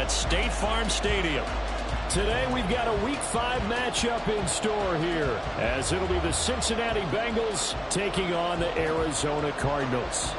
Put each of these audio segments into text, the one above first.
at State Farm Stadium. Today we've got a Week 5 matchup in store here, as it'll be the Cincinnati Bengals taking on the Arizona Cardinals.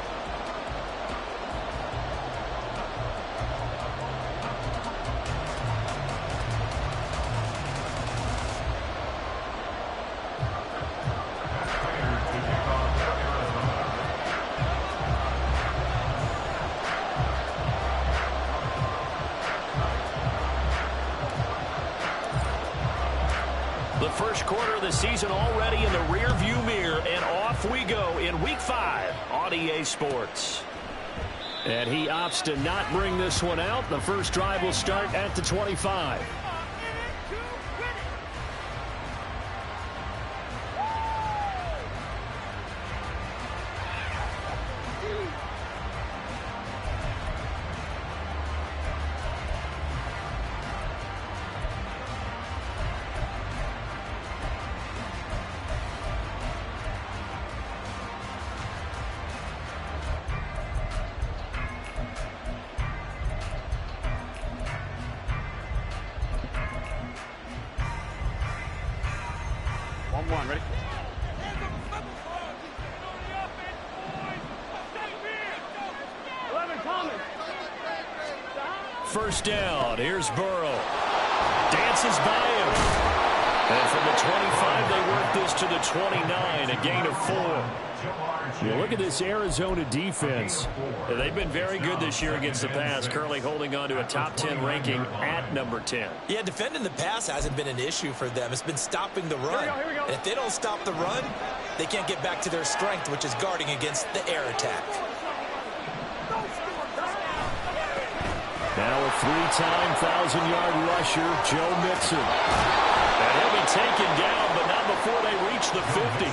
The first quarter of the season already in the rear-view mirror, and off we go in Week 5 on EA Sports. And he opts to not bring this one out. The first drive will start at the 25. One, ready? First down. Here's Burrow. Dances by him. And from the 25, they work this to the 29, a gain of 4. You look at this Arizona defense. They've been very good this year against the pass, currently holding on to a top 10 ranking at number 10. Yeah, defending the pass hasn't been an issue for them. It's been stopping the run. Here we go. And if they don't stop the run, they can't get back to their strength, which is guarding against the air attack. Now a 3-time 1,000-yard rusher, Joe Mixon. And he'll be taken down, but not before they reach the 50.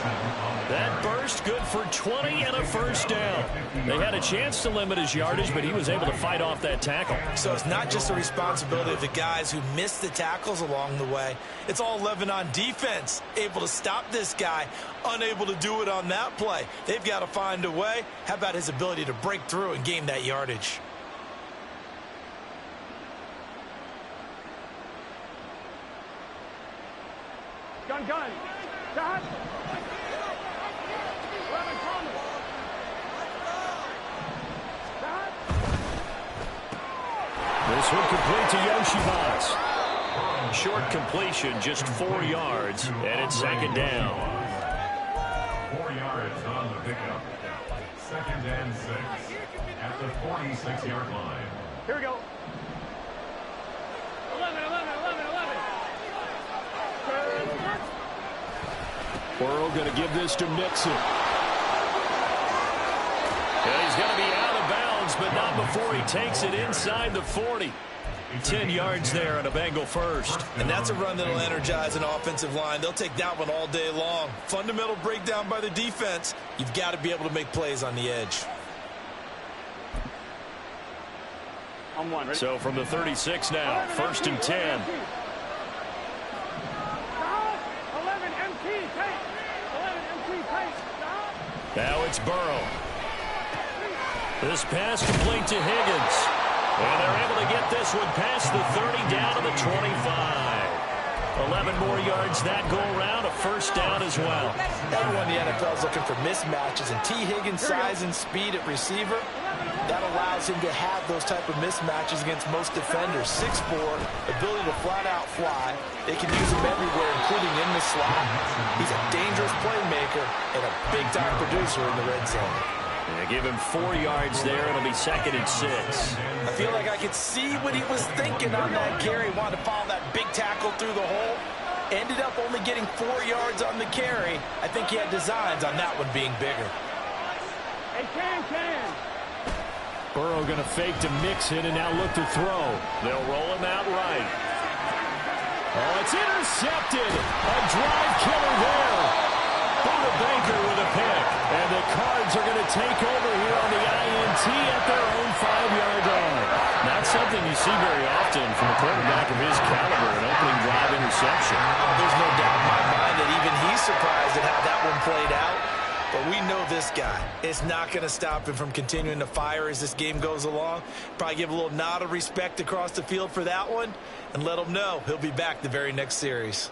That burst good for 20 and a first down. They had a chance to limit his yardage, but he was able to fight off that tackle. So it's not just the responsibility of the guys who missed the tackles along the way. It's all 11 on defense, able to stop this guy, unable to do it on that play. They've got to find a way. How about his ability to break through and gain that yardage? Gun. Dot. 11 coming. Dot. This one complete to Yoshibats. Short completion, just 4 yards, and it's second down. 4 yards on the pickup. Second and 6 at the 46-yard line. Here we go. 11. Burrow going to give this to Mixon. And he's going to be out of bounds, but not before he takes it inside the 40. 10 yards there on a Bengal first. And that's a run that will energize an offensive line. They'll take that one all day long. Fundamental breakdown by the defense. You've got to be able to make plays on the edge. On one, ready? So from the 36 now, first and 10. 11 MT tight. 11 MT tight. Now it's Burrow. This pass complete to Higgins. And they're able to get this one past the 30 down to the 25. 11 more yards that go around, a first down as well. Everyone in the NFL is looking for mismatches, and T. Higgins' size and speed at receiver, that allows him to have those type of mismatches against most defenders. 6'4", ability to flat-out fly. They can use him everywhere, including in the slot. He's a dangerous playmaker and a big-time producer in the red zone. And they give him 4 yards there. It'll be second and 6. I feel like I could see what he was thinking on that carry. Wanted to follow that big tackle through the hole. Ended up only getting 4 yards on the carry. I think he had designs on that one being bigger. Hey, can. Burrow going to fake to Mixon and now look to throw. They'll roll him out right. Oh, it's intercepted. A drive killer there. Buda Baker with a pick. And the Cards are going to take over here on the INT at their own 5-yard line. Not something you see very often from a quarterback of his caliber, an opening drive interception. Oh, there's no doubt in my mind that even he's surprised at how that one played out. But we know this guy. It's not going to stop him from continuing to fire as this game goes along. Probably give a little nod of respect across the field for that one and let him know he'll be back the very next series.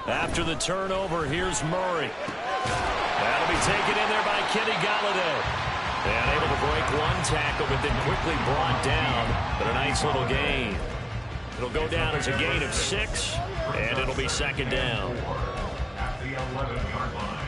After the turnover, here's Murray. That'll be taken in there by Kenny Galladay. And able to break one tackle, but then quickly brought down. But a nice little gain. It'll go down as a gain of 6, and it'll be second down. At the 11-yard line.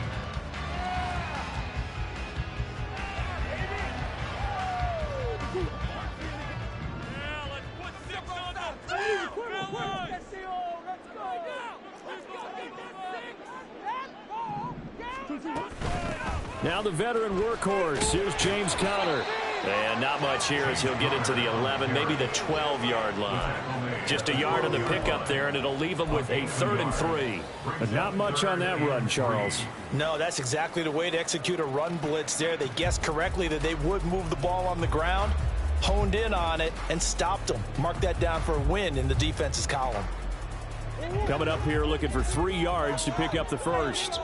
Now the veteran workhorse. Here's James Conner. And not much here as he'll get into the 11, maybe the 12-yard line. Just a yard on the pickup there, and it'll leave him with a 3rd and 3. But not much on that run, Charles. No, that's exactly the way to execute a run blitz there. They guessed correctly that they would move the ball on the ground, honed in on it, and stopped them. Mark that down for a win in the defense's column. Coming up here looking for 3 yards to pick up the first.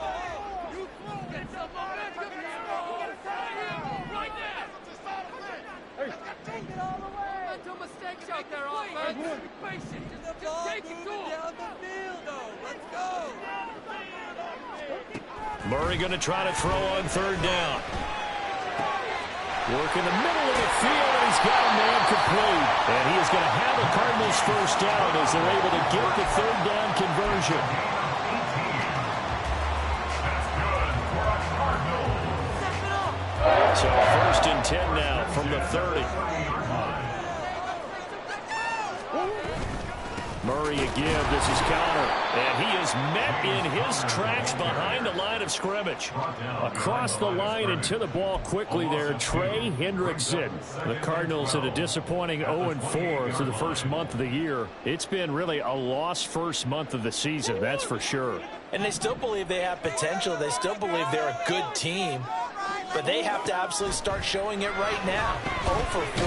Murray going to try to throw on 3rd down. Work in the middle of the field, and he's got a man complete. And he is going to have the Cardinals first down as they're able to get the 3rd down conversion. So 1st and 10 now from the 30. Murray again. This is Conner. And he is met in his tracks behind the line of scrimmage. Across the line and to the ball quickly there, Trey Hendrickson. The Cardinals at a disappointing 0-4 through the first month of the year. It's been really a lost first month of the season, that's for sure. And they still believe they have potential. They still believe they're a good team. But they have to absolutely start showing it right now. 0 for 4?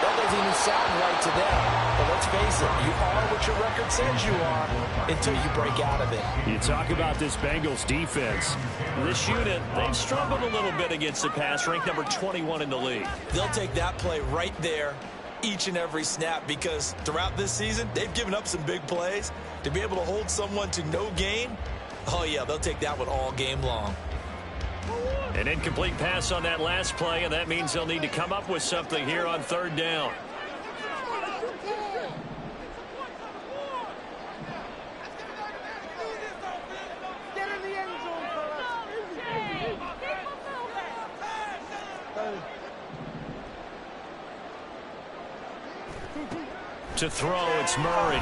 That doesn't even sound right to them. But let's face it, you are what your record says you are until you break out of it. You talk about this Bengals defense. This unit, they've struggled a little bit against the pass, ranked number 21 in the league. They'll take that play right there each and every snap because throughout this season, they've given up some big plays. To be able to hold someone to no gain, oh yeah, they'll take that one all game long. An incomplete pass on that last play, and that means they'll need to come up with something here on 3rd down. To throw, it's Murray.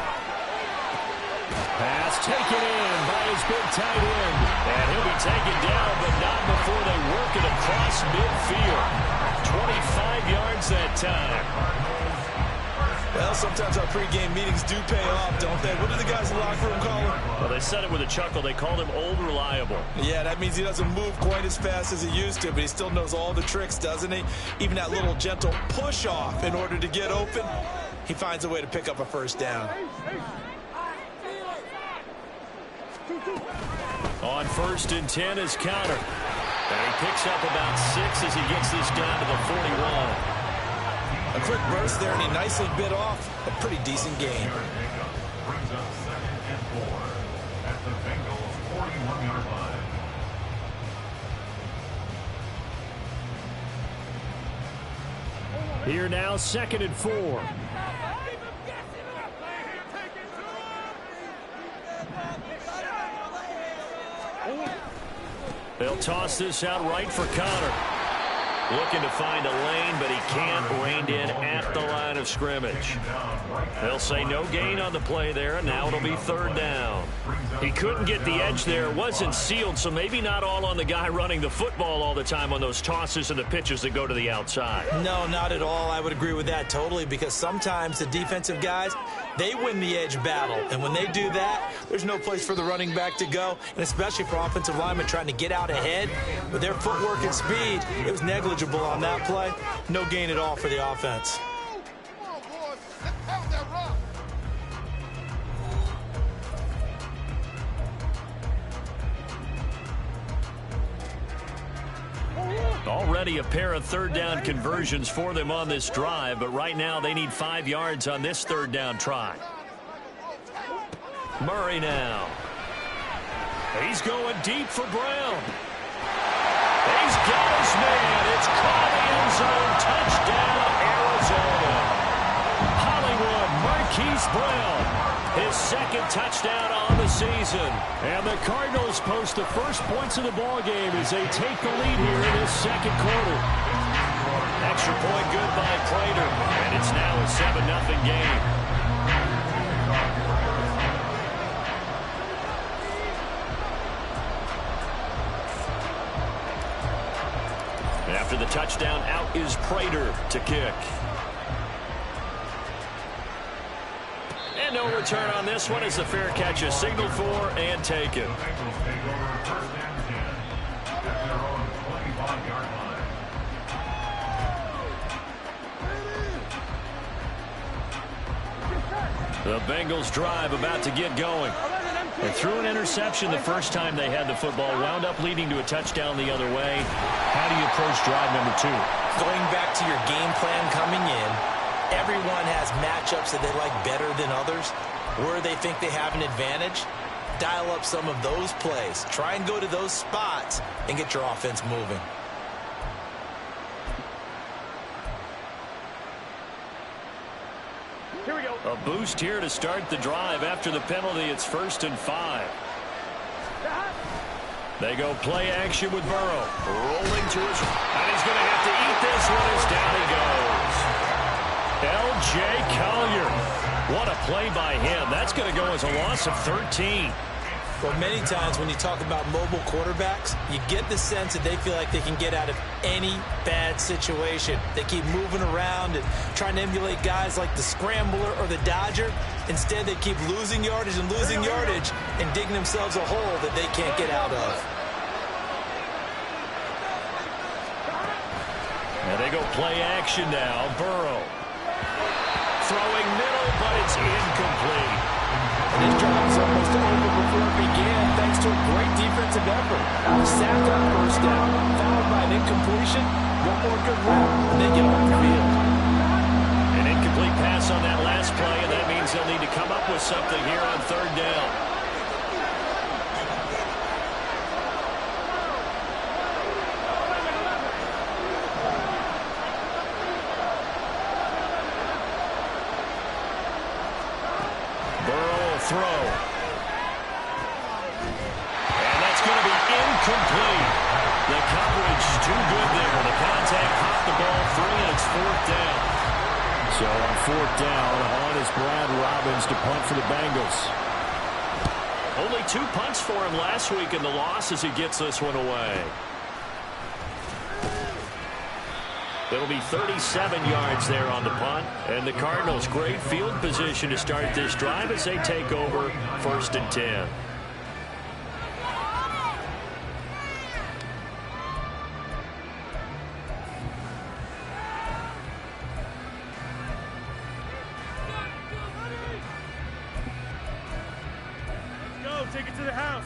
Pass taken in by his big tight end. And he'll be taken down, but not before they work it across midfield. 25 yards that time. Well, sometimes our pregame meetings do pay off, don't they? What do the guys in the locker room call him? Well, they said it with a chuckle. They called him Old Reliable. Yeah, that means he doesn't move quite as fast as he used to, but he still knows all the tricks, doesn't he? Even that little gentle push-off in order to get open, he finds a way to pick up a first down. On 1st and 10 is Conner. And he picks up about 6 as he gets this down to the 41. A quick burst there, and he nicely bit off a pretty decent gain. Brings up 2nd and 4 at the Bengals 41-yard line. Here now, 2nd and 4. They'll toss this out right for Conner. Looking to find a lane, but he can't. Reined in at the line of scrimmage. They'll say no gain on the play there, and now it'll be 3rd down. Brings He couldn't get the edge there. It wasn't sealed, so maybe not all on the guy running the football all the time on those tosses and the pitches that go to the outside. No, not at all. I would agree with that totally, because sometimes the defensive guys, they win the edge battle. And when they do that, there's no place for the running back to go, and especially for offensive linemen trying to get out ahead. With their footwork and speed, it was negligible on that play. No gain at all for the offense. Already a pair of third down conversions for them on this drive, but right now they need 5 yards on this third down try. Murray now. He's going deep for Brown. He's got his man. It's caught in the end zone. Touchdown, Arizona. Hollywood Marquise Brown. His second touchdown on the season. And the Cardinals post the first points of the ball game as they take the lead here in this second quarter. Extra point good by Prater. And it's now a 7-0 game. After the touchdown, out is Prater to kick. And no return on this one as the fair catch is signaled for and taken. The Bengals drive about to get going. They threw an interception the first time they had the football, wound up leading to a touchdown the other way. How do you approach drive number 2? Going back to your game plan coming in, everyone has matchups that they like better than others. Where they think they have an advantage, dial up some of those plays. Try and go to those spots and get your offense moving. Here we go. A boost here to start the drive. After the penalty, it's 1st and 5. They go play action with Burrow. Rolling to his... And he's going to have to eat this one as down he goes. L.J. Collier. What a play by him. That's going to go as a loss of 13. Well, many times when you talk about mobile quarterbacks, you get the sense that they feel like they can get out of any bad situation. They keep moving around and trying to emulate guys like the Scrambler or the Dodger. Instead, they keep losing yardage and losing yardage and digging themselves a hole that they can't get out of. And they go play action now. Burrow. Throwing middle, but it's incomplete. And this drive is almost over before it began, thanks to a great defensive effort. Sack on first down, followed by an incompletion. One more good rep, and they get off the field. An incomplete pass on that last play, and that means they'll need to come up with something here on third down. Throw. And that's going to be incomplete. The coverage too good there. The contact caught the ball free, and it's 4th down. So on 4th down, on is Brad Robbins to punt for the Bengals. Only 2 punts for him last week in the loss as he gets this one away. It'll be 37 yards there on the punt. And the Cardinals, great field position to start this drive as they take over 1st and 10. Let's go. Take it to the house.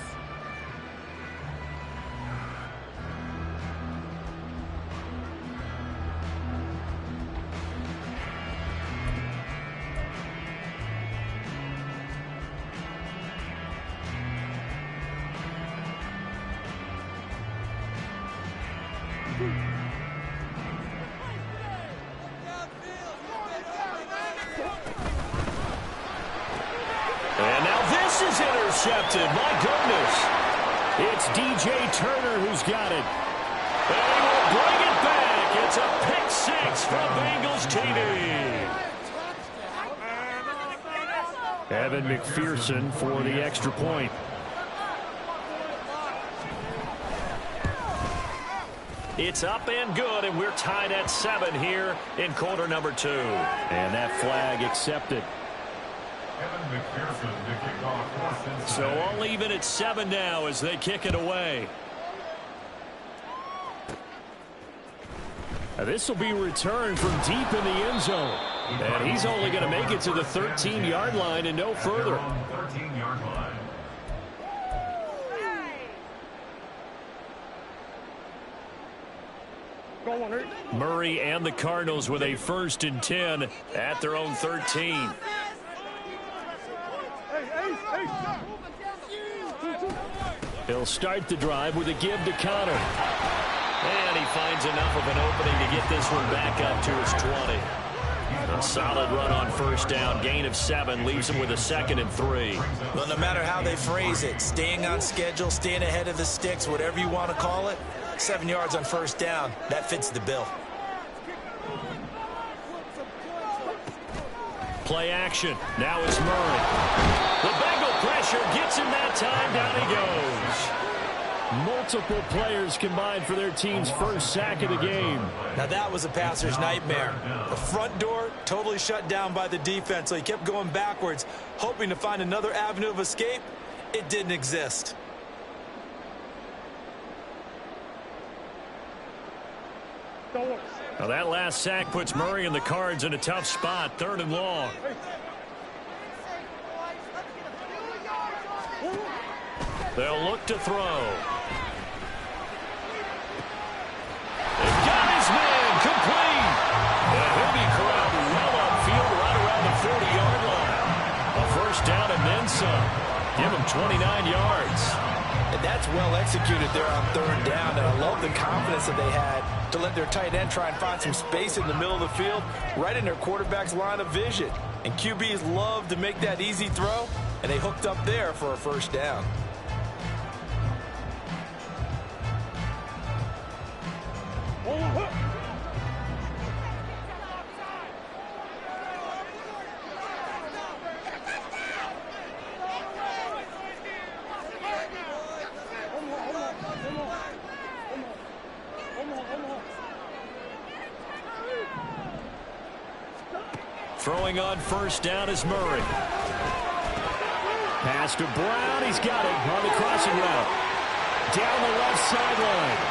And now this is intercepted. My goodness. It's DJ Turner who's got it. And he will bring it back. It's a pick 6 from Bengals TV. Evan McPherson for the extra point. It's up and good, and we're tied at 7 here in quarter number 2. And that flag accepted. So all even at 7 now as they kick it away. This will be returned from deep in the end zone. And he's only going to make it to the 13-yard line and no further. 13-yard line. Murray and the Cardinals with a 1st and 10 at their own 13. He'll start the drive with a give to Connor. And he finds enough of an opening to get this one back up to his 20. A solid run on 1st down. Gain of 7 leaves him with a 2nd and 3. Well, no matter how they phrase it, staying on schedule, staying ahead of the sticks, whatever you want to call it, 7 yards on 1st down, that fits the bill. Play action. Now it's Murray. The Bengal pressure gets him that time. Down he goes. Multiple players combined for their team's 1st sack of the game. Now that was a passer's nightmare. The front door totally shut down by the defense, so he kept going backwards, hoping to find another avenue of escape. It didn't exist. Now that last sack puts Murray and the Cards in a tough spot. 3rd and long. They'll look to throw. They've got his man complete. And he'll be corralled well upfield right around the 40-yard line. A 1st down and then some. Give him 29 yards. And that's well executed there on 3rd down, and I love the confidence that they had to let their tight end try and find some space in the middle of the field, right in their quarterback's line of vision. And QBs love to make that easy throw, and they hooked up there for a 1st down. Throwing on 1st down is Murray. Pass to Brown. He's got it on the crossing route. Down the left sideline.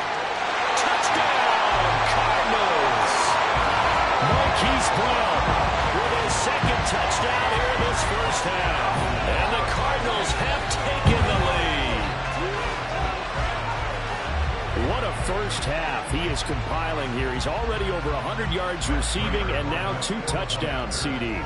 Touchdown, Cardinals. Marquise Brown with his 2nd touchdown here in this 1st half. And the Cardinals have taken the lead. What a 1st half he is compiling here. He's already over 100 yards receiving and now 2 touchdowns, CD.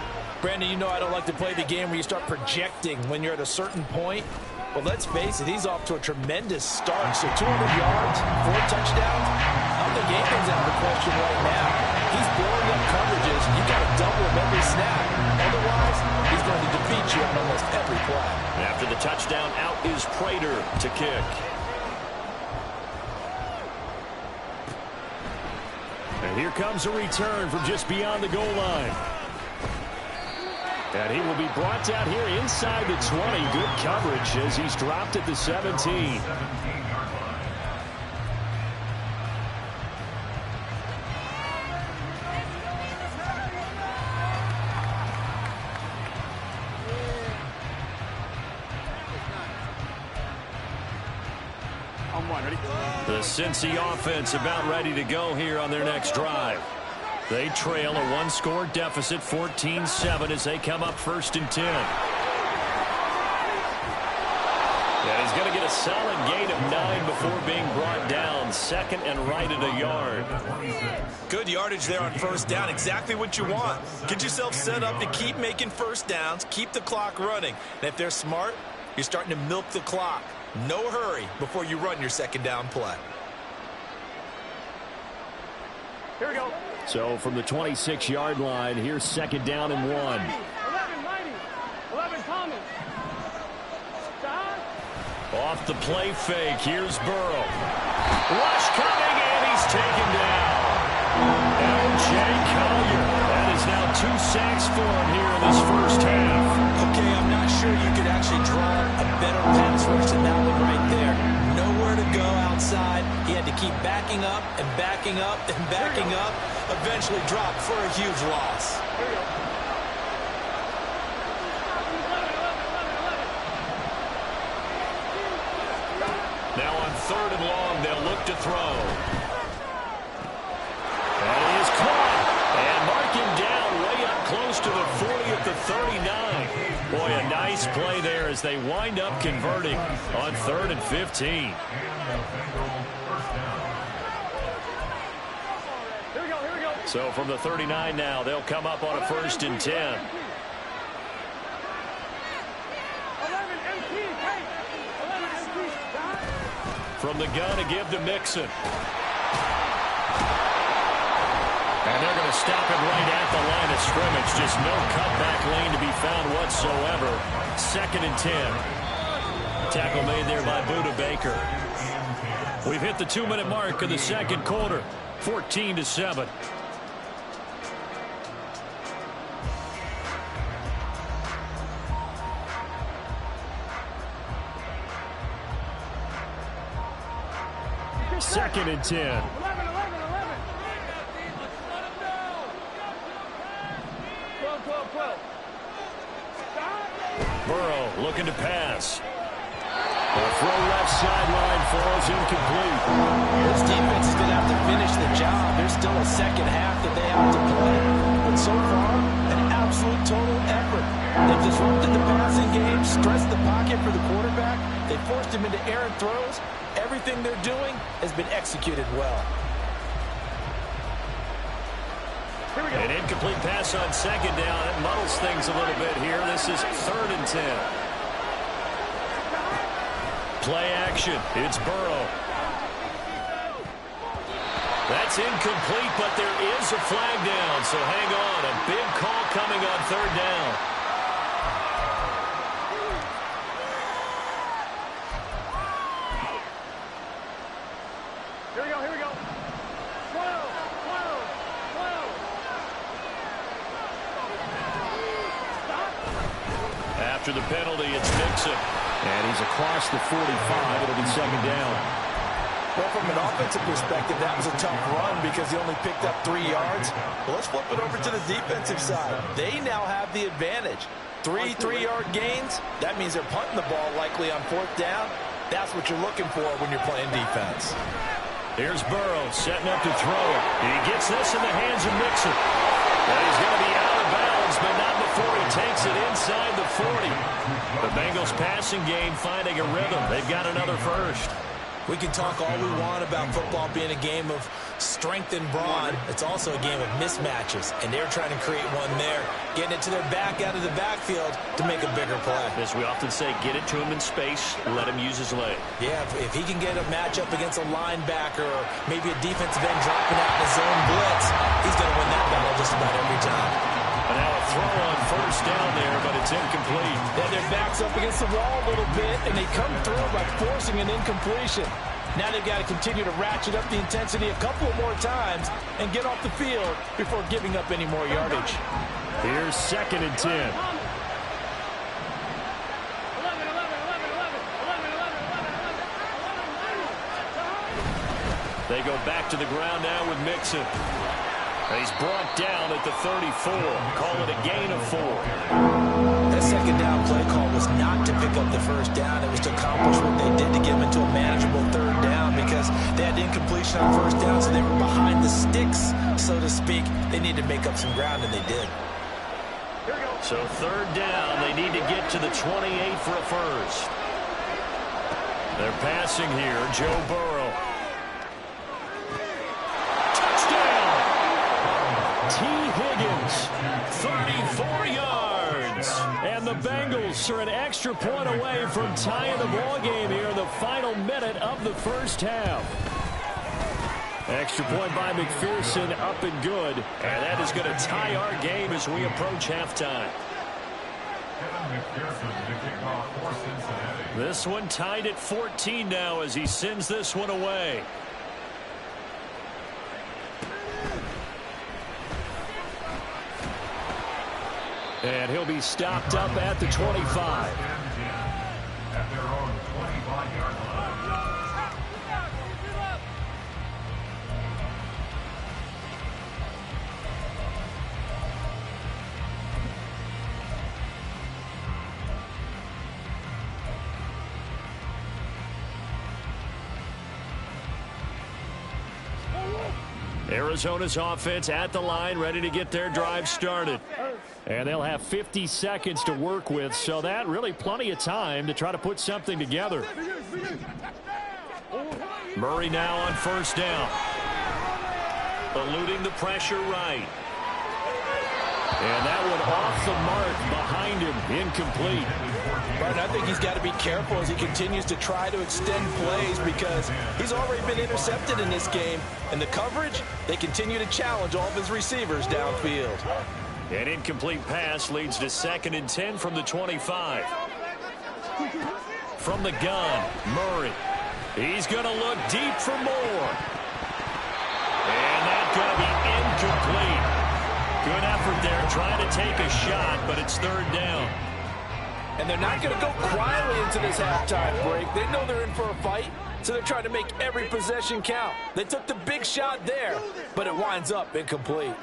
Brandon, you know I don't like to play the game where you start projecting when you're at a certain point. Well, let's face it, he's off to a tremendous start. So 200 yards, 4 touchdowns. I don't think anything's out of the question right now. He's blowing up coverages. You've got to double him every snap. Otherwise, he's going to defeat you on almost every play. After the touchdown, out is Prater to kick. And here comes a return from just beyond the goal line. And he will be brought down here inside the 20. Good coverage as he's dropped at the 17. The Cincy offense about ready to go here on their next drive. They trail a 1-score deficit, 14-7, as they come up 1st and 10. And he's going to get a solid gain of 9 before being brought down. 2nd and right at a yard. Good yardage there on 1st down. Exactly what you want. Get yourself set up to keep making 1st downs, keep the clock running. And if they're smart, you're starting to milk the clock. No hurry before you run your 2nd down play. Here we go. So from the 26-yard line, here's 2nd down and 1. 11 Thomas. Off the play fake, here's Burrow. Rush coming, and he's taken down. L.J. Collier. That is now 2 sacks for him here in this 1st half. Okay, I'm not sure you could actually draw a better pass rush than that one right there. Nowhere to go outside. He had to keep keep backing up and backing up and backing up, eventually drop for a huge loss. Now on 3rd and long, they'll look to throw. And he is caught. And mark him down way up close to the 40 at the 39. Boy, a nice play there as they wind up converting on 3rd and 15. So from the 39 now, they'll come up on a 1st and 10. From the gun to give to Mixon. And they're going to stop it right at the line of scrimmage. Just no cutback lane to be found whatsoever. 2nd and 10. Tackle made there by Budda Baker. We've hit the 2-minute mark of the 2nd quarter. 14-7. Second and 10. Burrow looking to pass. The throw left sideline falls incomplete. This defense is going to have to finish the job. There's still a second half that they have to play. But so far, an absolute total effort. They've disrupted the passing game, stressed the pocket for the quarterback. They forced him into errant throws. Everything they're doing has been executed well. An incomplete pass on 2nd down. It muddles things a little bit here. This is 3rd and 10. Play action. It's Burrow. That's incomplete, but there is a flag down. So hang on. A big call coming on 3rd down. After the penalty, it's Mixon. And he's across the 45. It'll be 2nd down. Well, from an offensive perspective, that was a tough run because he only picked up 3 yards. Well, let's flip it over to the defensive side. They now have the advantage. 3 3-yard gains. That means they're punting the ball likely on 4th down. That's what you're looking for when you're playing defense. Here's Burrow setting up to throw it. He gets this in the hands of Mixon. And he's going to be out of bounds, but not before he takes it inside the 40. The Bengals passing game finding a rhythm. They've got another first. We can talk all we want about football being a game of strength and brawn. It's also a game of mismatches, and they're trying to create one there, getting it to their back out of the backfield to make a bigger play. As we often say, get it to him in space, let him use his leg. Yeah, if he can get a matchup against a linebacker or maybe a defensive end dropping out in a zone blitz, he's going to win that battle just about every time. And now a throw on 1st down there, but it's incomplete. Yeah, their back's up against the wall a little bit, and they come through by forcing an incompletion. Now they've got to continue to ratchet up the intensity a couple more times and get off the field before giving up any more yardage. Here's 2nd and 10. They go back to the ground now with Mixon. He's brought down at the 34. Call it a gain of 4. That 2nd down play call was not to pick up the 1st down. It was to accomplish what they did to get them into a manageable 3rd down because they had incompletion on 1st down, so they were behind the sticks, so to speak. They needed to make up some ground, and they did. So 3rd down, they need to get to the 28 for a first. They're passing here, Joe Burrow. T. Higgins, 34 yards. And the Bengals are an extra point away from tying the ball game here in the final minute of the 1st half. Extra point by McPherson, up and good. And that is going to tie our game as we approach halftime. This one tied at 14 now as he sends this one away. And he'll be stopped up at the 25. At their own 25-yard line. Arizona's offense at the line, ready to get their drive started. And they'll have 50 seconds to work with, so that really plenty of time to try to put something together. Murray now on first down. Eluding the pressure right. And that one off the mark behind him, incomplete. But I think he's got to be careful as he continues to try to extend plays because he's already been intercepted in this game. And the coverage, they continue to challenge all of his receivers downfield. An incomplete pass leads to 2nd and 10 from the 25. From the gun, Murray. He's going to look deep for more. And that's going to be incomplete. Good effort there trying to take a shot, but it's 3rd down. And they're not going to go quietly into this halftime break. They know they're in for a fight, so they're trying to make every possession count. They took the big shot there, but it winds up incomplete.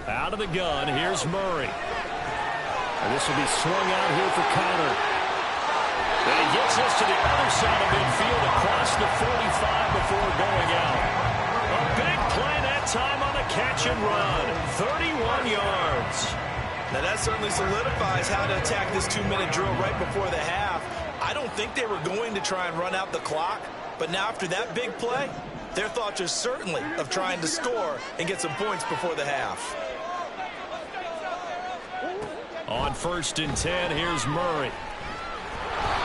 Out of the gun, here's Murray. And this will be swung out here for Connor. And he gets this to the other side of midfield across the 45 before going out. A big play that time on the catch and run. 31 yards. Now that certainly solidifies how to attack this 2-minute drill right before the half. I don't think they were going to try and run out the clock, but now after that big play, their thoughts are certainly of trying to score and get some points before the half. On 1st and 10, here's Murray.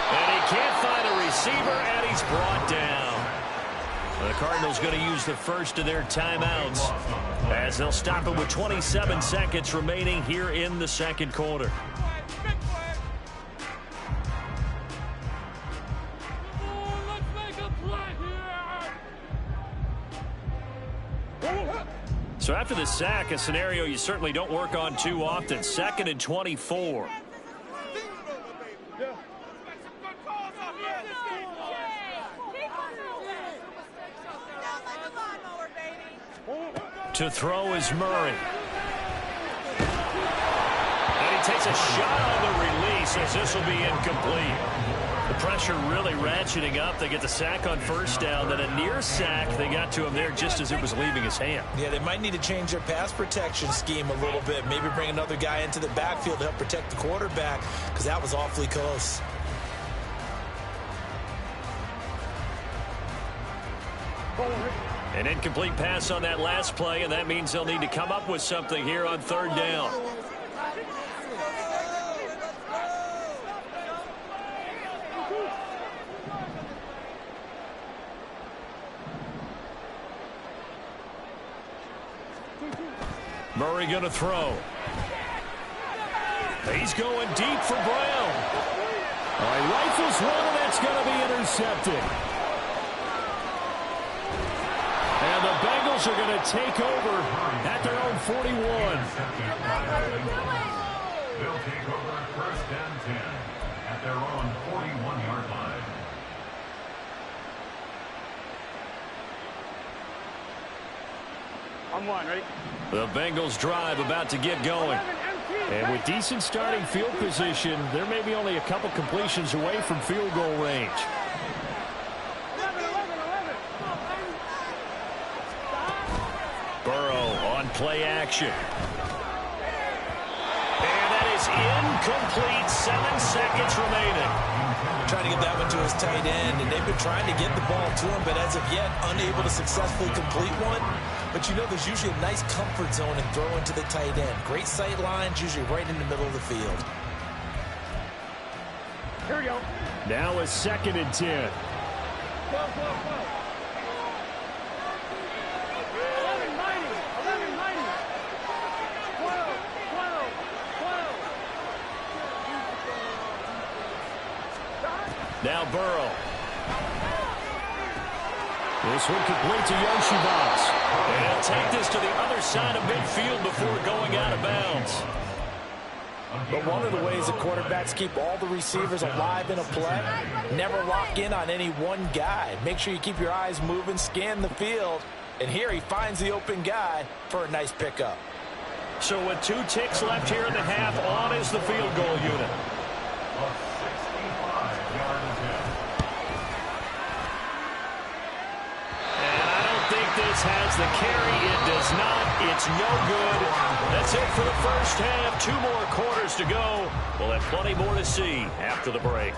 And he can't find a receiver, and he's brought down. The Cardinals going to use the first of their timeouts as they'll stop it with 27 seconds remaining here in the 2nd quarter. So after the sack, a scenario you certainly don't work on too often. 2nd and 24. To throw is Murray. And he takes a shot on the release as this will be incomplete. The pressure really ratcheting up. They get the sack on 1st down, then a near sack. They got to him there just as it was leaving his hand. Yeah, they might need to change their pass protection scheme a little bit. Maybe bring another guy into the backfield to help protect the quarterback because that was awfully close. An incomplete pass on that last play, and that means they'll need to come up with something here on 3rd down. Murray going to throw. He's going deep for Brown. He rifles one, and that's going to be intercepted. And the Bengals are going to take over at their own 41. They'll take over 1st and 10 at their own 41-yard line. On 1, ready? The Bengals drive about to get going. And with decent starting field position, there may be only a couple completions away from field goal range. Burrow on play action. And that is incomplete. 7 seconds remaining. Trying to get that one to his tight end, and they've been trying to get the ball to him, but as of yet, unable to successfully complete one. But you know there's usually a nice comfort zone in throwing to the tight end. Great sight lines, usually right in the middle of the field. Here we go. Now a 2nd and 10. Go. 11, 90. 11, 90. 12. Now Burrow. This one complete to Yoshibas. And he'll take this to the other side of midfield before going out of bounds. But one of the ways that quarterbacks keep all the receivers alive in a play, never lock in on any one guy. Make sure you keep your eyes moving, scan the field, and here he finds the open guy for a nice pickup. So with 2 ticks left here in the half, on is the field goal unit. This has the carry. It does not. It's no good. That's it for the first half. 2 more quarters to go. We'll have plenty more to see after the break.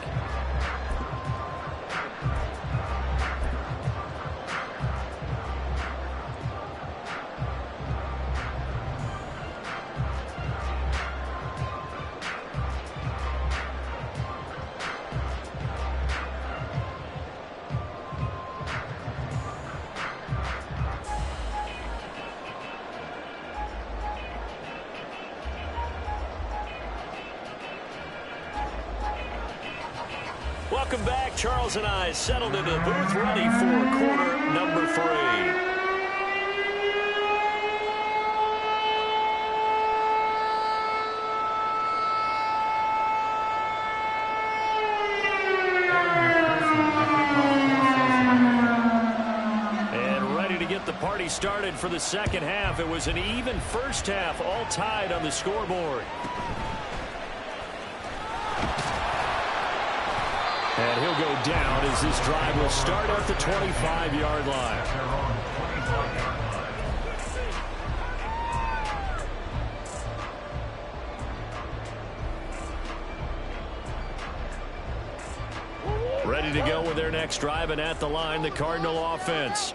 Welcome back. Charles and I settled into the booth, ready for quarter number 3. And ready to get the party started for the second half. It was an even first half, all tied on the scoreboard. And he'll go down as this drive will start at the 25-yard line. Ready to go with their next drive, and at the line, the Cardinal offense.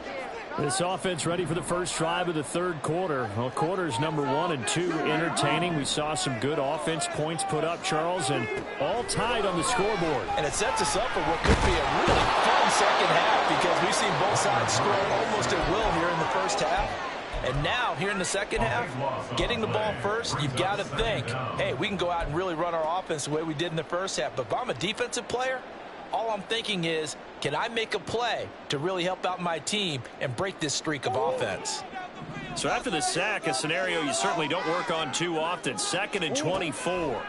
This offense ready for the first drive of the third quarter. Well, quarters number 1 and 2 entertaining. We saw some good offense points put up, Charles, and all tied on the scoreboard. And it sets us up for what could be a really fun second half because we've seen both sides score almost at will here in the first half. And now, here in the second half, getting the ball first, you've got to think, hey, we can go out and really run our offense the way we did in the first half. But if I'm a defensive player, all I'm thinking is, can I make a play to really help out my team and break this streak of offense? So after the sack, a scenario you certainly don't work on too often. 2nd and 24.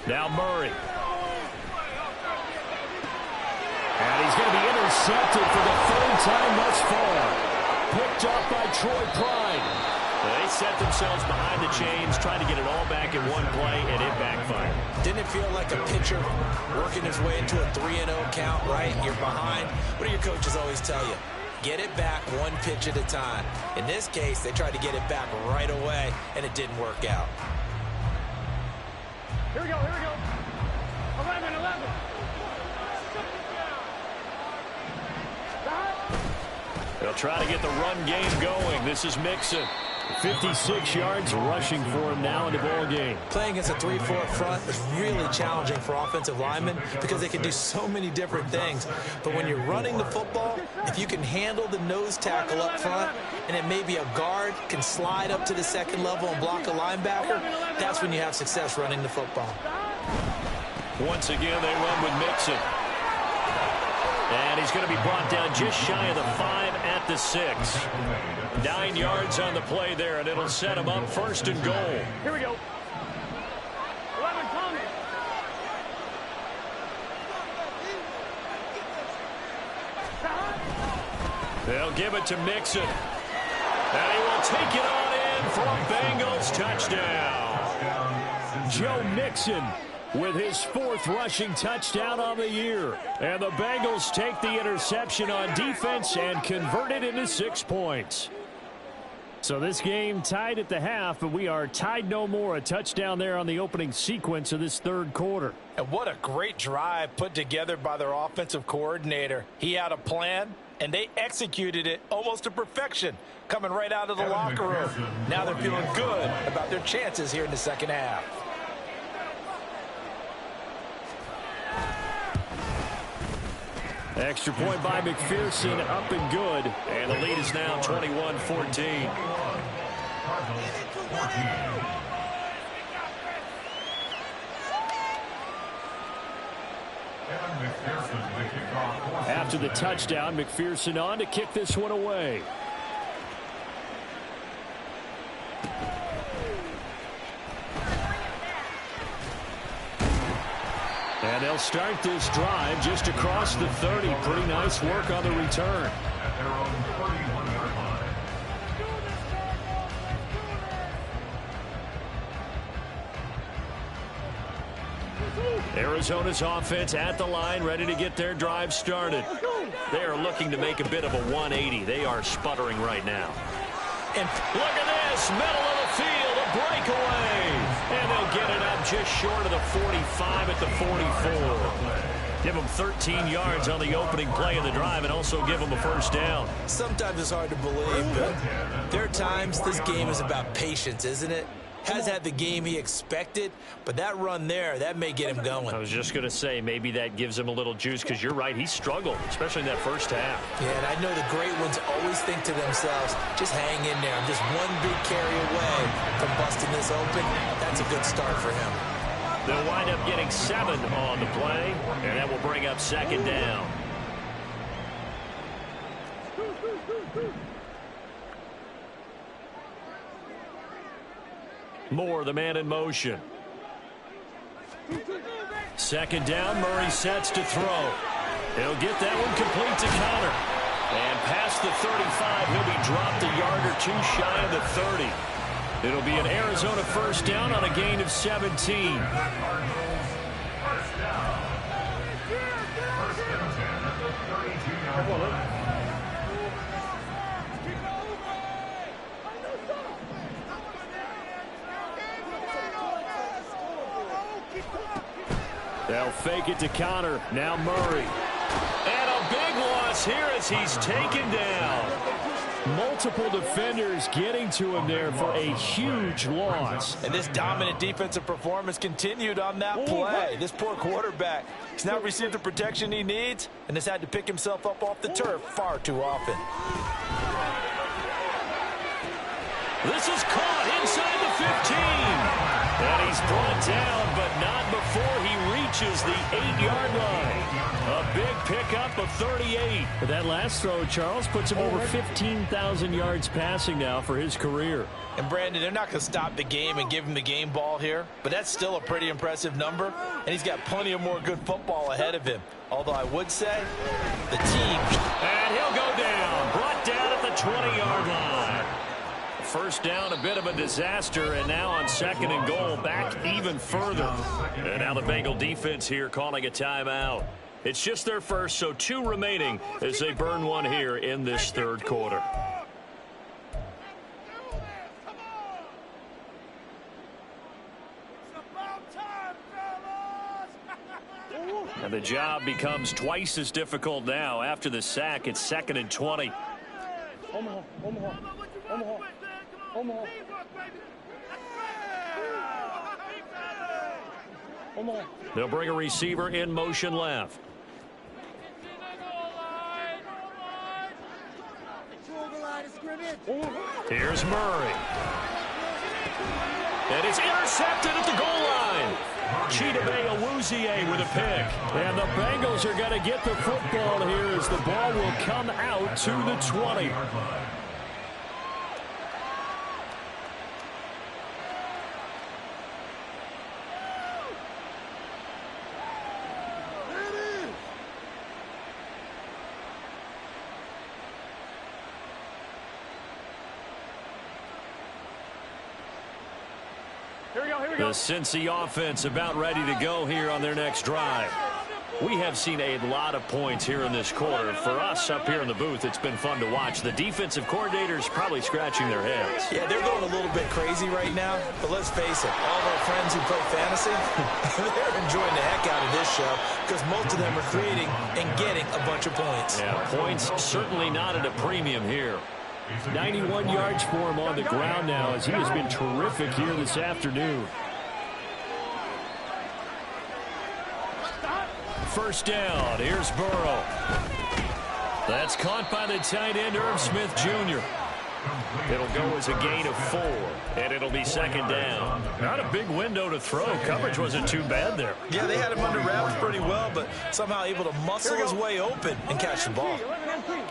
Now Murray. And he's going to be intercepted for the 3rd time thus far. Picked up by Troy Pride. They set themselves behind the chains, trying to get it all back in one play, and it backfired. Didn't it feel like a pitcher working his way into a 3-0 count, right? You're behind. What do your coaches always tell you? Get it back one pitch at a time. In this case, they tried to get it back right away, and it didn't work out. Here we go, here we go. 11. They'll try to get the run game going. This is Mixon. 56 yards rushing for him now in the ball game. Playing against a 3-4 front is really challenging for offensive linemen because they can do so many different things. But when you're running the football, if you can handle the nose tackle up front, and it may be a guard can slide up to the second level and block a linebacker, that's when you have success running the football. Once again, they run with Mixon. And he's going to be brought down just shy of the 5 at the 6. 9 yards on the play there, and it'll set him up 1st and goal. Here we go. 11 coming. They'll give it to Mixon. And he will take it on in for a Bengals touchdown. Joe Mixon with his 4th rushing touchdown on the year. And the Bengals take the interception on defense and convert it into 6 points. So this game tied at the half, but we are tied no more. A touchdown there on the opening sequence of this third quarter. And what a great drive put together by their offensive coordinator. He had a plan, and they executed it almost to perfection, coming right out of the locker room. Now they're feeling good about their chances here in the second half. Extra point by McPherson, up and good. And the lead is now 21-14. After the touchdown, McPherson on to kick this one away. And they'll start this drive just across the 30. Pretty nice work on the return. At their own 31-yard line. Arizona's offense at the line, ready to get their drive started. They are looking to make a bit of a 180. They are sputtering right now. And look at this, middle of the field, a breakaway. And they'll get it up just short of the 45 at the 44. Give them 13 yards on the opening play of the drive and also give them a first down. Sometimes it's hard to believe, but there are times this game is about patience, isn't it? Has had the game he expected, but that run there, that may get him going. I was just going to say, maybe that gives him a little juice because you're right, he struggled, especially in that first half. Yeah, and I know the great ones always think to themselves, just hang in there. I'm just one big carry away from busting this open. That's a good start for him. They'll wind up getting 7 on the play, and that will bring up second down. Moore, the man in motion. Second down, Murray sets to throw. He'll get that one complete to Connor. And past the 35, he'll be dropped a yard or two shy of the 30. It'll be an Arizona first down on a gain of 17. First down. First and 10 at the 32-yard line. They'll fake it to Connor. Now Murray. And a big loss here as he's taken down. Multiple defenders getting to him there for a huge loss. And this dominant defensive performance continued on that play. This poor quarterback, he's now received the protection he needs and has had to pick himself up off the turf far too often. This is caught inside the 15. And he's brought down, but not before he reaches the 8-yard line. A big pickup of 38. But that last throw, Charles, puts him over 15,000 yards passing now for his career. And Brandon, they're not going to stop the game and give him the game ball here, but that's still a pretty impressive number, and he's got plenty of more good football ahead of him. Although I would say the team. And he'll go down, brought down at the 20-yard line. First down, a bit of a disaster, and now on second and goal, back even further. And now the Bengal defense here calling a timeout. It's just their first, so 2 remaining as they burn one here in this third quarter. And the job becomes twice as difficult now. After the sack, it's second and 20. They'll bring a receiver in motion left. Here's Murray. And it's intercepted at the goal line. Chidobe with a pick. And the Bengals are going to get the football here as the ball will come out to the 20. The Cincy offense about ready to go here on their next drive. We have seen a lot of points here in this quarter. For us up here in the booth, it's been fun to watch. The defensive coordinators probably scratching their heads. Yeah, they're going a little bit crazy right now. But let's face it, all of our friends who play fantasy, they're enjoying the heck out of this show because most of them are creating and getting a bunch of points. Yeah, points certainly not at a premium here. 91 yards for him on the ground now as he has been terrific here this afternoon. First down. Here's Burrow. That's caught by the tight end, Irv Smith Jr. It'll go as a gain of 4, and it'll be second down. Not a big window to throw. Coverage wasn't too bad there. Yeah, they had him under wraps pretty well, but somehow able to muscle his way open and catch the ball.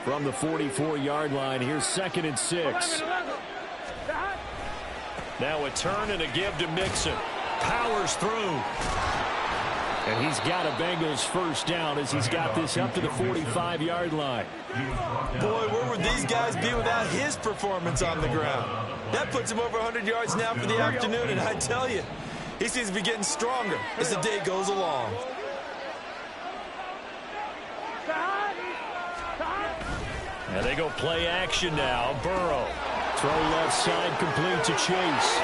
From the 44-yard line, here's second and 6. Now a turn and a give to Mixon. Powers through. And he's got a Bengals first down as he's got this up to the 45-yard line. Boy, where would these guys be without his performance on the ground? That puts him over 100 yards now for the afternoon, and I tell you, He seems to be getting stronger as the day goes along. And they go play action now. Burrow. Throw left side, complete to Chase.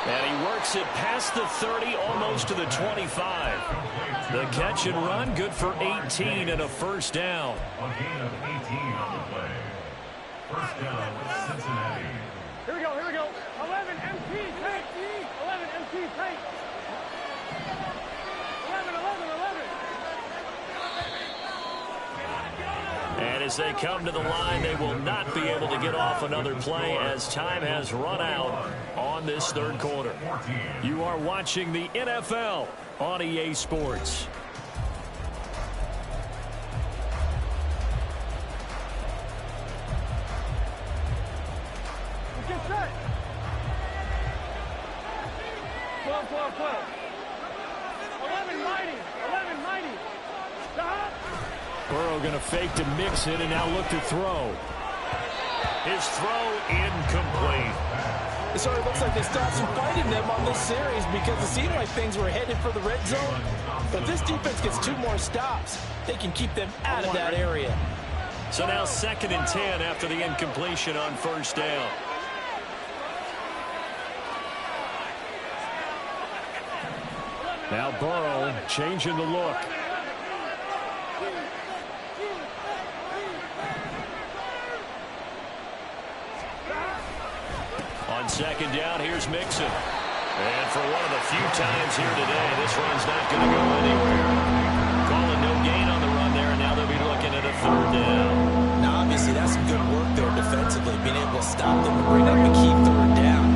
And he works it past the 30, almost to the 25. The catch and run, good for 18 and a first down. A gain of 18 on the play. First down, Cincinnati. Here we go, here we go. 11 MT, tight. 11 MT, tight. 11, 11, 11. And as they come to the line, they will not be able to get off another play as time has run out on this third quarter. You are watching the NFL on EA Sports. Get set. 12, 12, 12. 11 mighty. 11 mighty. Stop. Burrow going to fake to mix it and now look to throw. His throw incomplete. It sort of looks like they stopped some fighting them on this series because it seemed like things were headed for the red zone. But this defense gets 2 more stops. They can keep them out of that area. So now 2nd and 10 after the incompletion on first down. Now Burrow changing the look. On 2nd down, here's Mixon. And for one of the few times here today, this run's not going to go anywhere. Calling no gain on the run there, and now they'll be looking at a 3rd down. Now, obviously, that's some good work there defensively, being able to stop them and bring up a key 3rd down.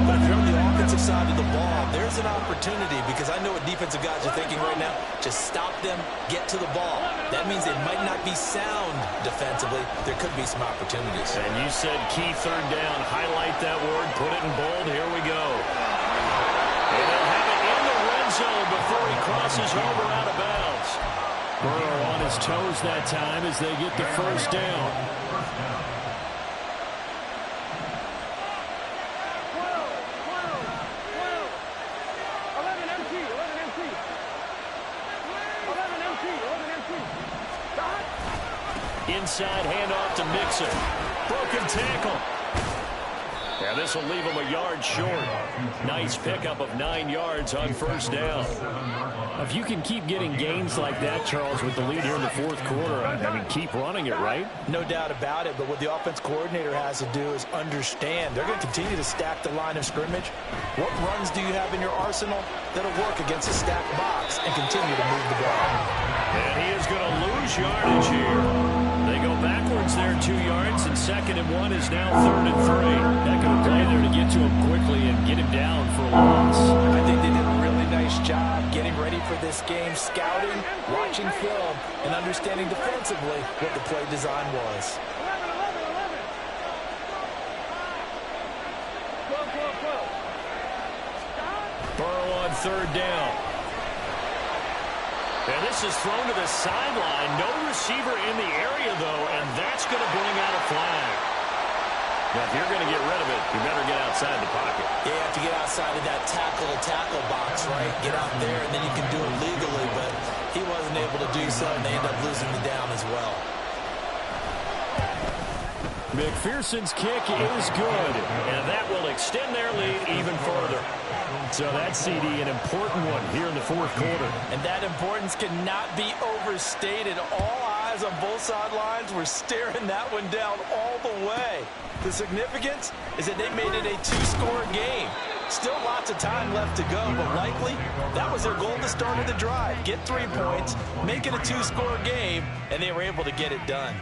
But if you're on the offensive side of the ball, there's an opportunity because I know what defensive guys are thinking right now. Just stop them, get to the ball. That means they might not be sound defensively. There could be some opportunities. And you said key 3rd down. Highlight that word. Put it in bold. Here we go. And they'll have it in the red zone before he crosses over out of bounds. Burrow on his toes that time as they get the first down. 11 MT. Stop. Inside handoff to Mixon. Broken tackle. Yeah, this will leave him a yard short. Nice pickup of 9 yards on first down. If you can keep getting gains like that, Charles, with the lead here in the 4th quarter, I mean, keep running it, right? No doubt about it, but what the offense coordinator has to do is understand. They're going to continue to stack the line of scrimmage. What runs do you have in your arsenal that'll work against a stacked box and continue to move the ball? And he is going to lose yardage here. They go backwards there 2 yards, and 2nd and 1 is now 3rd and 3. Heck of a play there to get to him quickly and get him down for a loss. I think they did a really nice job getting ready for this game, scouting, watching film, and understanding defensively what the play design was. 11, 11, 11. 12, 12, 12. Stop. Burrow on 3rd down. And this is thrown to the sideline. No receiver in the area, though, and that's going to bring out a flag. Now, if you're going to get rid of it, you better get outside the pocket. Yeah, you have to get outside of that tackle-to-tackle box, right? Get out there, and then you can do it legally, but he wasn't able to do so, and they end up losing the down as well. McPherson's kick is good, and that will extend their lead even further. So that CD, an important one here in the 4th quarter. And that importance cannot be overstated. All eyes on both sidelines were staring that one down all the way. The significance is that they made it a 2-score game. Still lots of time left to go, but likely that was their goal to start of the drive. Get 3 points, make it a 2-score game, and they were able to get it done.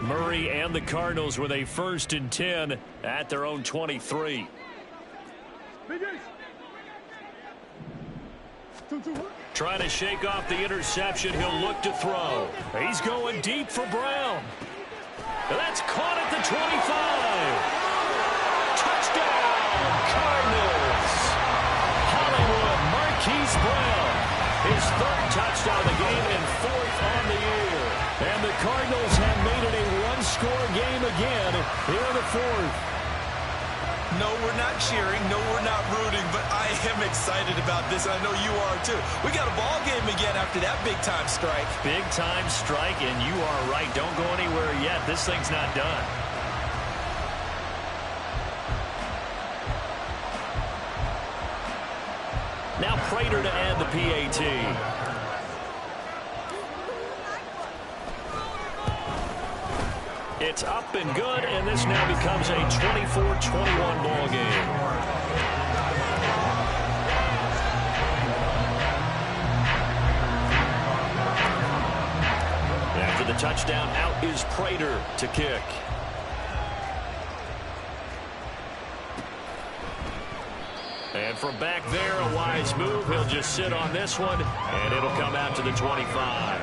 Murray and the Cardinals with a 1st and 10 at their own 23. Trying to shake off the interception. He'll look to throw. He's going deep for Brown. That's caught at the 25. Touchdown, Cardinals. Hollywood Marquise Brown. His 3rd touchdown of the game and 4th on the year. And the Cardinals have made it a again here in the fourth. No, we're not cheering. No, we're not rooting, but I am excited about this. I know you are too. We got a ball game again after that big-time strike. Big-time strike, and you are right. Don't go anywhere yet. This thing's not done. Now Prater to add the PAT. It's up and good, and this now becomes a 24-21 ball game. After the touchdown, out is Prater to kick. And from back there, a wise move. He'll just sit on this one, and it'll come out to the 25.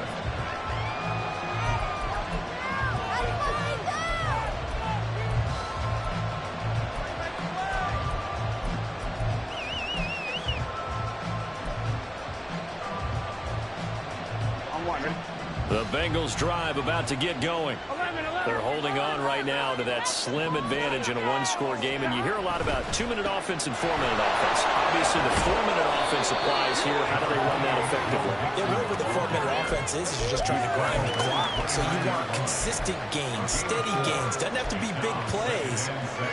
The Bengals drive about to get going. They're holding on right now to that slim advantage in a one-score game, and you hear a lot about 2-minute offense and 4-minute offense. Obviously, the 4-minute offense applies here. How do they run that effectively? Yeah, whatever the 4-minute offense is you're just trying to grind the clock. So you want consistent gains, steady gains. Doesn't have to be big plays,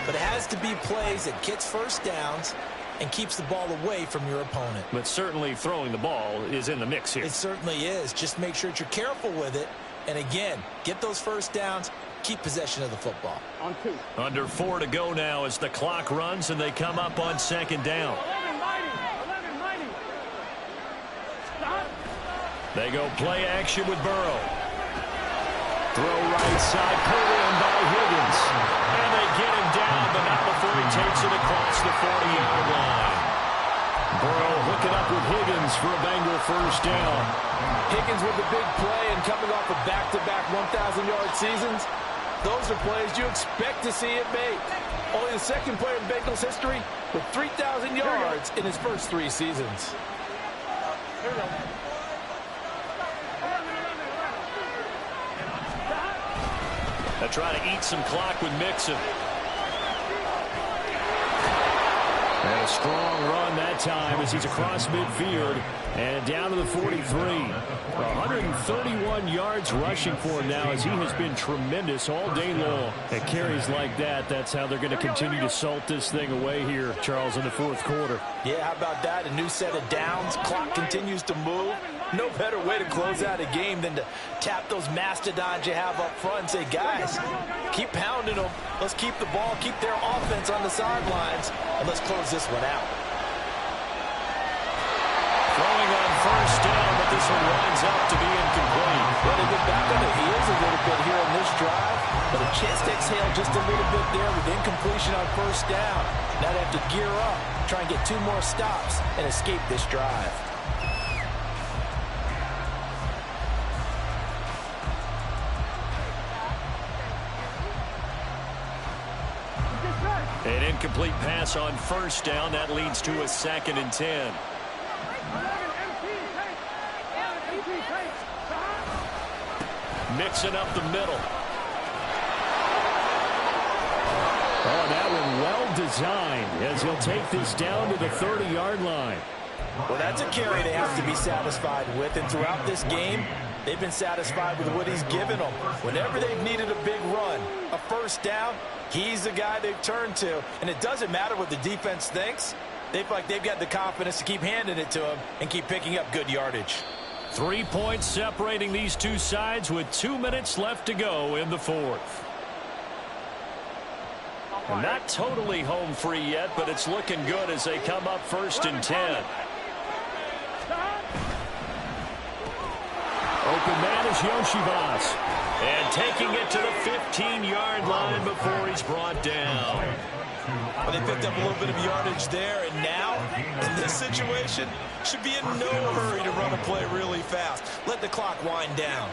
but it has to be plays that gets first downs and keeps the ball away from your opponent. But certainly throwing the ball is in the mix here. It certainly is. Just make sure that you're careful with it. And again, get those first downs, keep possession of the football. On 2. Under 4 to go now as the clock runs and they come up on second down. 11 mighty. Stop. They go play action with Burrow. Throw right side, pulled in by Higgins. And they get him down, but not before he takes it across the 40-yard line. Burrow hooking up with Higgins for a Bengal first down. Higgins with the big play and coming off of back-to-back 1,000-yard seasons. Those are plays you expect to see it make. Only the second player in Bengals history with 3,000 yards in his first 3 seasons. Here we go. They try to eat some clock with Mixon. And a strong run that time as he's across midfield and down to the 43. 131 yards rushing for him now as he has been tremendous all day long. At carries like that, that's how they're going to continue to salt this thing away here, Charles, in the fourth quarter. Yeah, how about that? A new set of downs. Clock continues to move. No better way to close out a game than to tap those mastodons you have up front and say, guys, keep pounding them. Let's keep the ball, keep their offense on the sidelines, and let's close this one out. Throwing on first down, but this one winds up to be incomplete. Well, they get back on the heels a little bit here in this drive, but a chance to exhale just a little bit there with incompletion on first down. Now they have to gear up, try and get 2 more stops, and escape this drive. An incomplete pass on first down. That leads to a 2nd and 10. 11 MP, take. Mixing up the middle. Oh, that one well designed as he'll take this down to the 30-yard line. Well, that's a carry they have to be satisfied with, and throughout this game, they've been satisfied with what he's given them. Whenever they've needed a big run, a first down, he's the guy they've turned to. And it doesn't matter what the defense thinks. They feel like they've got the confidence to keep handing it to him and keep picking up good yardage. 3 points separating these two sides with 2 minutes left to go in the fourth. Not totally home free yet, but it's looking good as they come up 1st and 10. Open man is Yoshivas. And taking it to the 15-yard line before he's brought down. Well, they picked up a little bit of yardage there, and now, in this situation, should be in no hurry to run a play really fast. Let the clock wind down.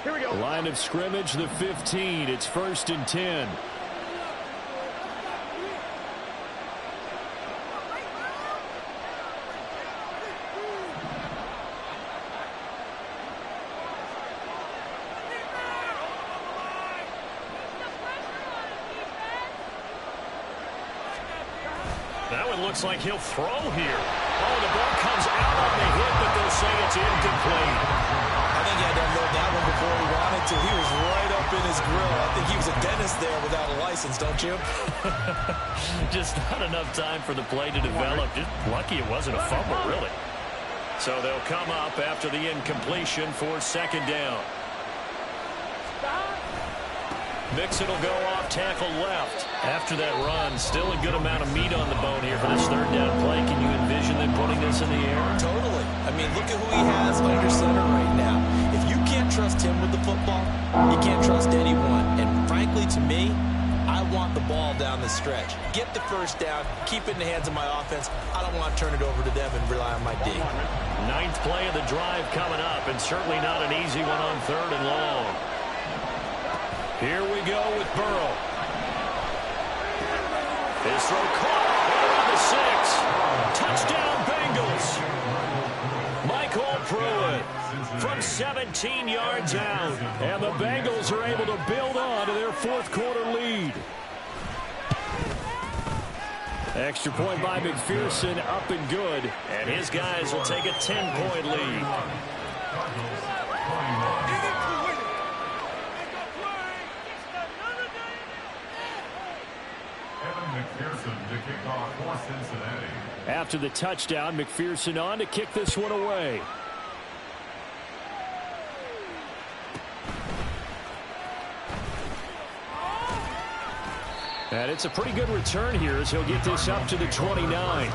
Here we go. Line of scrimmage, the 15. It's 1st and 10. That one looks like he'll throw here. Oh, the ball comes out on the hit, but they'll say it's incomplete. I think he had to unload that one before he wanted to. He was right up in his grill. I think he was a dentist there without a license, don't you? Just not enough time for the play to develop. Just lucky it wasn't a fumble, really. So they'll come up after the incompletion for second down. Mixon will go off tackle left. After that run, still a good amount of meat on the bone here for this third down play. Can you envision them putting this in the air? Totally. I mean, look at who he has under center right now. If you can't trust him with the football, you can't trust anyone. And frankly, to me, I want the ball down the stretch. Get the first down, keep it in the hands of my offense. I don't want to turn it over to them and rely on my D. Ninth play of the drive coming up, and certainly not an easy one on third and long. Here we go with Burrow. His throw caught around the 6. Touchdown, Bengals. Michael Pruitt from 17 yards out. And the Bengals are able to build on to their fourth quarter lead. Extra point by McPherson, up and good. And his guys will take a 10-point lead. After the touchdown, McPherson on to kick this one away. And it's a pretty good return here as he'll get this up to the 29.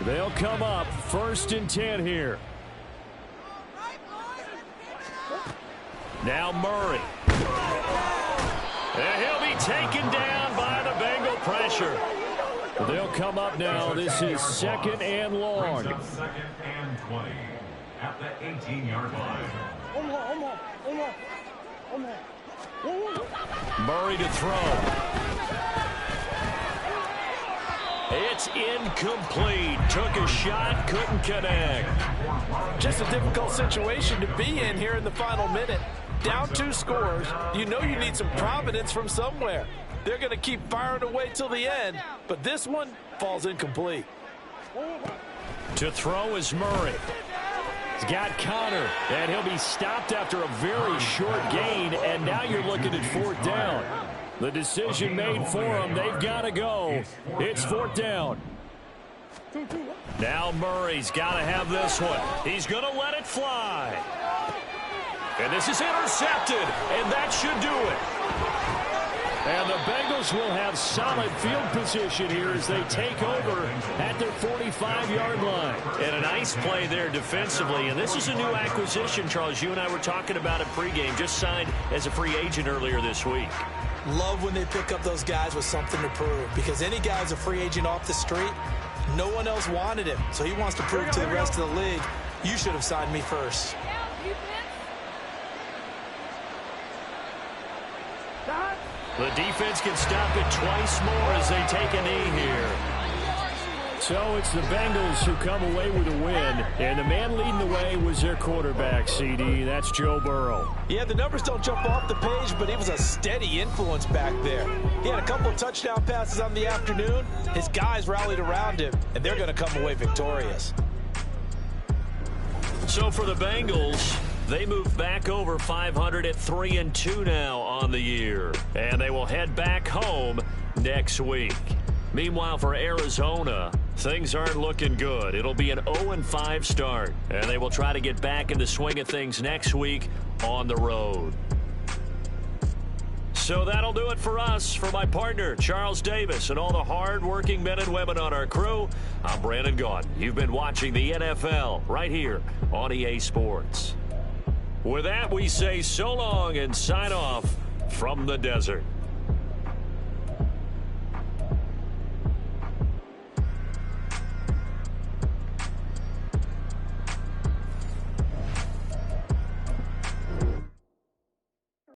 They'll come up 1st and 10 here. Now Murray. And he'll be taken down by the Bengal pressure. They'll come up now. This is 2nd and long. 2nd and 20 at the 18-yard line. Murray to throw. It's incomplete. Took a shot, couldn't connect. Just a difficult situation to be in here in the final minute. Down 2 scores. You know you need some providence from somewhere. They're going to keep firing away till the end, but this one falls incomplete. To throw is Murray. He's got Connor, and he'll be stopped after a very short gain, and now you're looking at 4th down. The decision made for them. They've got to go. It's 4th down. Now Murray's got to have this one. He's going to let it fly. And this is intercepted, and that should do it. And the Bengals will have solid field position here as they take over at their 45-yard line. And a nice play there defensively. And this is a new acquisition, Charles. You and I were talking about it pregame. Just signed as a free agent earlier this week. Love when they pick up those guys with something to prove, because any guy who's a free agent off the street, no one else wanted him. So he wants to prove to the rest of the league, you should have signed me first. The defense can stop it twice more as they take a knee here. So it's the Bengals who come away with a win, and the man leading the way was their quarterback, CD. That's Joe Burrow. Yeah, the numbers don't jump off the page, but he was a steady influence back there. He had a couple of touchdown passes on the afternoon. His guys rallied around him, and they're going to come away victorious. So for the Bengals, they move back over 500 at 3-2 now on the year. And they will head back home next week. Meanwhile, for Arizona, things aren't looking good. It'll be an 0-5 start. And they will try to get back in the swing of things next week on the road. So that'll do it for us. For my partner, Charles Davis, and all the hard-working men and women on our crew, I'm Brandon Gaudin. You've been watching the NFL right here on EA Sports. With that, we say so long and sign off from the desert.